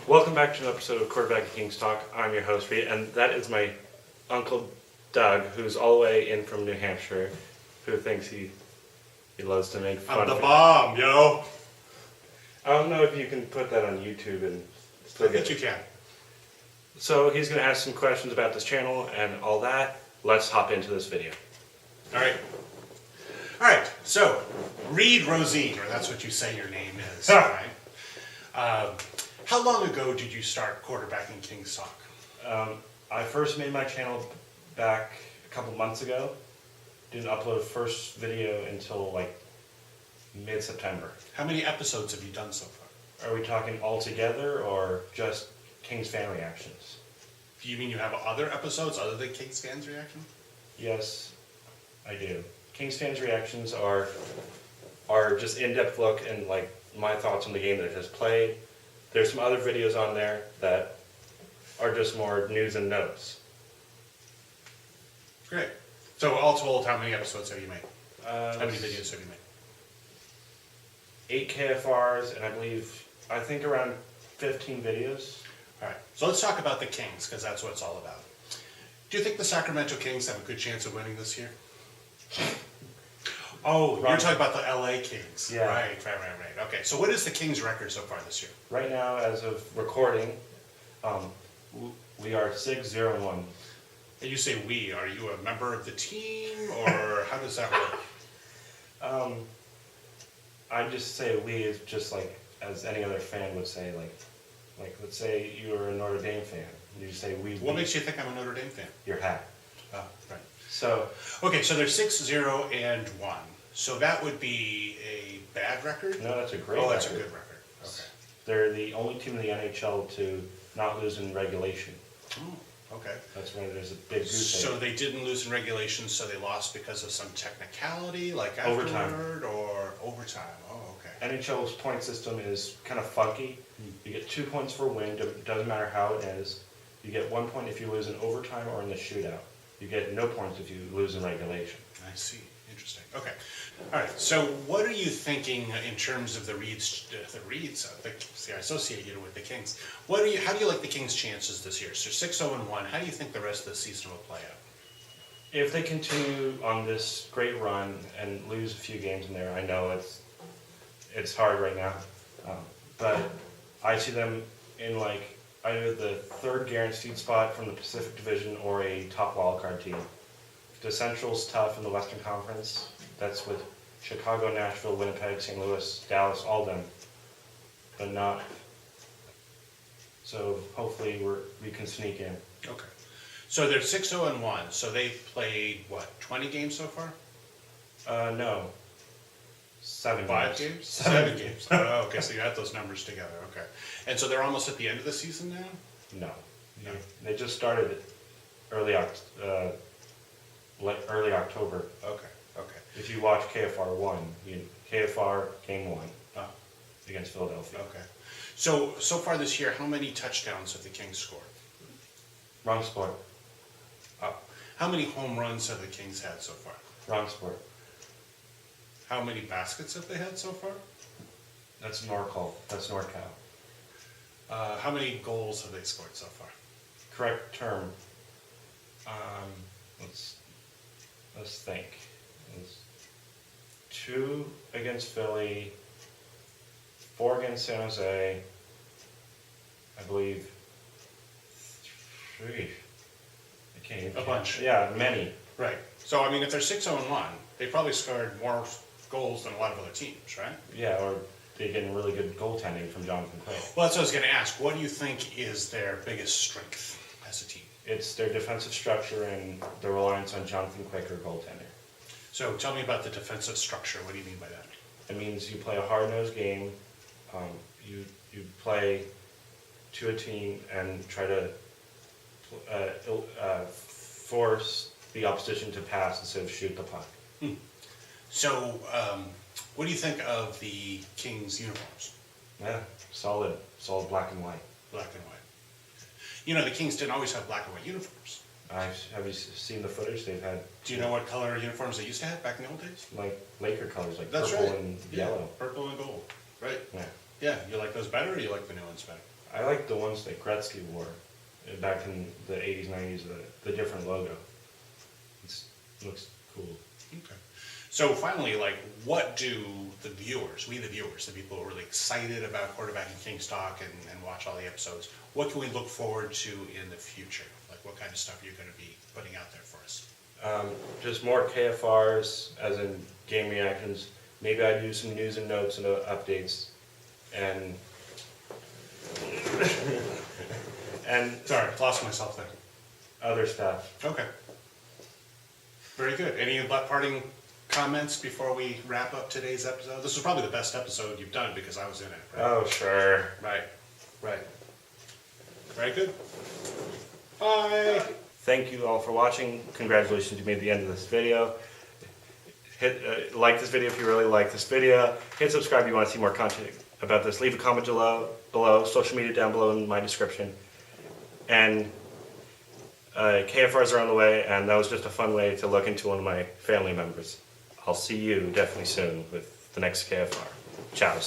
Welcome back to an episode of Quarterback Kings Talk. I'm your host, Reed, and that is my Uncle Doug, who's all the way in from New Hampshire, who thinks he loves to make fun I'm of the it. bomb, yo. I don't know if you can put that on YouTube and I think you can. So he's going to ask some questions about this channel and all that. Let's hop into this video. All right. So, Reed Rosine, or that's what you say your name is, right? How long ago did you start quarterbacking Kings Talk? I first made my channel back a couple months ago. Didn't upload first video until like mid-September. How many episodes have you done so far? Are we talking all together or just Kings fan reactions? Do you mean you have other episodes other than Kings fans reaction? Yes, I do. Kings fans reactions are just in-depth look and like my thoughts on the game that I just played. There's some other videos on there that are just more news and notes. Great. So all told, how many episodes have you made? How many videos have you made? 8 KFRs and I think around 15 videos. All right. So let's talk about the Kings, because that's what it's all about. Do you think the Sacramento Kings have a good chance of winning this year? Oh, you're talking about the LA Kings. Yeah. Right. Okay, so what is the Kings' record so far this year? Right now, as of recording, we are 6-0-1. And you say we. Are you a member of the team, or how does that work? I just say we is just like as any other fan would say, like let's say you're a Notre Dame fan. You say we. What makes you think I'm a Notre Dame fan? Your hat. Oh, right. So. Okay, so they're 6-0-1. So that would be a bad record? No, that's a great record. Oh, that's a good record. Okay. They're the only team in the NHL to not lose in regulation. Oh, okay. That's why there's a big goose egg. So they didn't lose in regulation, so they lost because of some technicality, like Overtime. afterward, or overtime? Oh, okay. NHL's point system is kind of funky. You get 2 points for a win, doesn't matter how it is. You get 1 point if you lose in overtime or in the shootout. You get no points if you lose in regulation. I see. Interesting. Okay. All right. So what are you thinking in terms of the Reeds? See, I associate you with the Kings. How do you like the Kings' chances this year? So 6-0-1. How do you think the rest of the season will play out? If they continue on this great run and lose a few games in there, I know it's hard right now, but I see them in like either the third guaranteed spot from the Pacific Division or a top wildcard team. The Central's tough in the Western Conference. That's with Chicago, Nashville, Winnipeg, St. Louis, Dallas, all of them, but not. So hopefully we can sneak in. Okay. So they're 6-0-1. So they've played what, 20 games so far? No. 7 5 games. games? 7 games. Oh, okay. So you got those numbers together. Okay. And so they're almost at the end of the season now? No. No. They just started it early October. Okay. If you watch KFR 1, KFR Game 1 against Philadelphia. Okay. So far this year, how many touchdowns have the Kings scored? Wrong sport. How many home runs have the Kings had so far? Wrong sport. How many baskets have they had so far? That's NorCal. That's NorCal. How many goals have they scored so far? Correct term. Let's think. It's 2 against Philly, 4 against San Jose, I believe 3. I can't even A bunch. Yeah, many. Right. So, I mean, if they're 6-0-1, they probably scored more goals than a lot of other teams, right? Yeah, or they're getting really good goaltending from Jonathan Quick. Well, that's what I was going to ask. What do you think is their biggest strength as a team? It's their defensive structure and the reliance on Jonathan Quick or goaltender. So tell me about the defensive structure. What do you mean by that? It means you play a hard-nosed game. You play to a team and try to force the opposition to pass instead of shoot the puck. So, what do you think of the Kings' uniforms? Yeah, solid black and white. Black and white. You know, the Kings didn't always have black and white uniforms. Have you seen the footage they've had? Do you know what color uniforms they used to have back in the old days? Like Laker colors, like That's purple right. and Yeah, yellow. purple and gold. Right. Yeah. Yeah. You like those better, or you like the new ones better? I like the ones that Gretzky wore back in the 80s, 90s, the different logo. It looks cool. Okay. So finally, like, what do the viewers, we the viewers, the people who are really excited about quarterbacking Kings talk and watch all the episodes, what can we look forward to in the future? Like, what kind of stuff are you going to be putting out there for us? Just more KFRs, as in game reactions. Maybe I do some news and notes and updates, and and Sorry, lost myself there. other stuff. Okay. Very good. Any parting comments before we wrap up today's episode? This was probably the best episode you've done because I was in it. Right? Oh, sure. Right. Very good. Bye. Thank you all for watching. Congratulations, you made the end of this video. Hit like this video if you really like this video. Hit subscribe if you want to see more content about this. Leave a comment below. Social media down below in my description. And KFRs are on the way, and that was just a fun way to look into one of my family members. I'll see you definitely soon with the next KFR. Ciao.